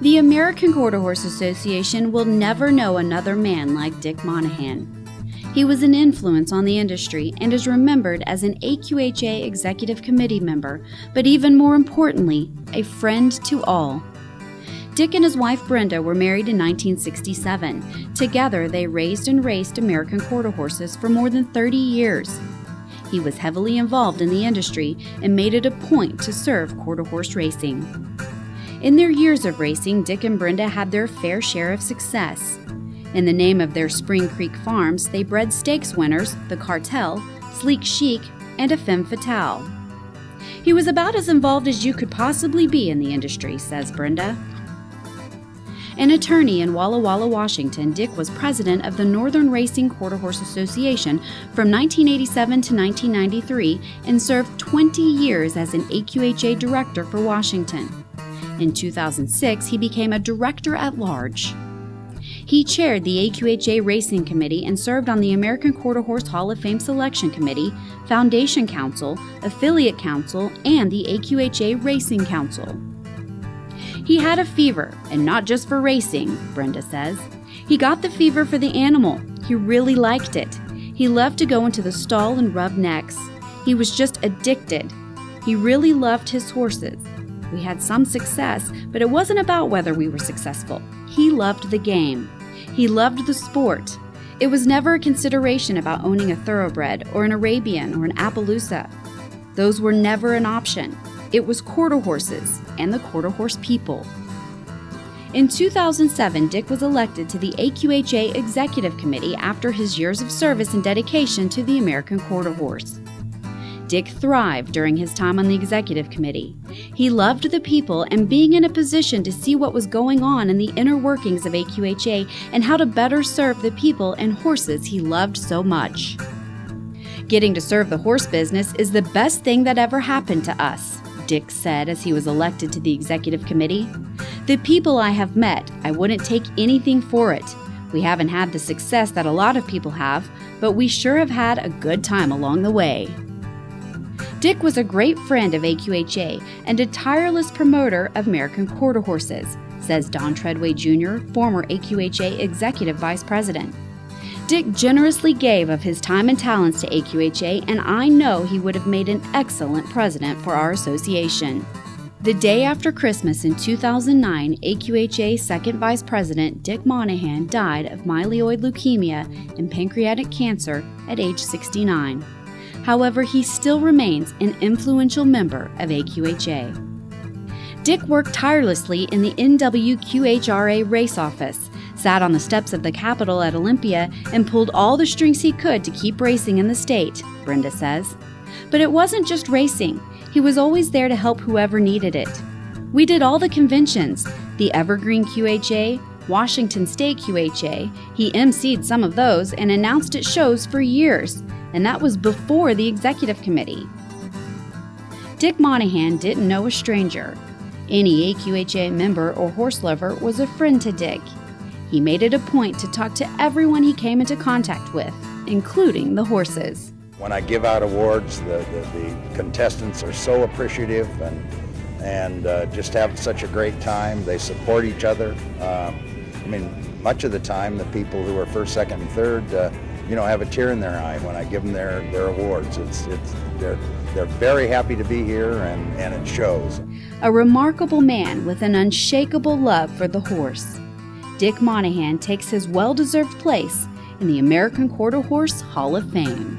The American Quarter Horse Association will never know another man like Dick Monahan. He was an influence on the industry and is remembered as an AQHA Executive Committee member, but even more importantly, a friend to all. Dick and his wife Brenda were married in 1967. Together, they raised and raced American quarter horses for more than 30 years. He was heavily involved in the industry and made it a point to serve quarter horse racing. In their years of racing, Dick and Brenda had their fair share of success. In the name of their Spring Creek farms, they bred stakes winners, the Cartel, Sleek Chic, and a Femme Fatale. He was about as involved as you could possibly be in the industry, says Brenda. An attorney in Walla Walla, Washington, Dick was president of the Northern Racing Quarter Horse Association from 1987 to 1993 and served 20 years as an AQHA director for Washington. In 2006, he became a director at large. He chaired the AQHA Racing Committee and served on the American Quarter Horse Hall of Fame Selection Committee, Foundation Council, Affiliate Council, and the AQHA Racing Council. He had a fever, and not just for racing, Brenda says. He got the fever for the animal. He really liked it. He loved to go into the stall and rub necks. He was just addicted. He really loved his horses. We had some success, but it wasn't about whether we were successful. He loved the game. He loved the sport. It was never a consideration about owning a thoroughbred or an Arabian or an Appaloosa. Those were never an option. It was quarter horses and the quarter horse people. In 2007, Dick was elected to the AQHA Executive Committee after his years of service and dedication to the American quarter horse. Dick thrived during his time on the Executive Committee. He loved the people and being in a position to see what was going on in the inner workings of AQHA and how to better serve the people and horses he loved so much. Getting to serve the horse business is the best thing that ever happened to us, Dick said as he was elected to the Executive Committee. The people I have met, I wouldn't take anything for it. We haven't had the success that a lot of people have, but we sure have had a good time along the way. Dick was a great friend of AQHA and a tireless promoter of American quarter horses, says Don Treadway Jr., former AQHA Executive Vice President. Dick generously gave of his time and talents to AQHA, and I know he would have made an excellent president for our association. The day after Christmas in 2009, AQHA Second Vice President Dick Monahan died of myeloid leukemia and pancreatic cancer at age 69. However, he still remains an influential member of AQHA. Dick worked tirelessly in the NWQHRA race office, sat on the steps of the Capitol at Olympia, and pulled all the strings he could to keep racing in the state, Brenda says. But it wasn't just racing. He was always there to help whoever needed it. We did all the conventions, the Evergreen QHA, Washington State QHA. He emceed some of those and announced at shows for years, and that was before the Executive Committee. Dick Monahan didn't know a stranger. Any AQHA member or horse lover was a friend to Dick. He made it a point to talk to everyone he came into contact with, including the horses. When I give out awards, the contestants are so appreciative and just have such a great time. They support each other. Much of the time, the people who are first, second, and third, have a tear in their eye when I give them their awards. They're very happy to be here, and it shows. A remarkable man with an unshakable love for the horse. Dick Monahan takes his well-deserved place in the American Quarter Horse Hall of Fame.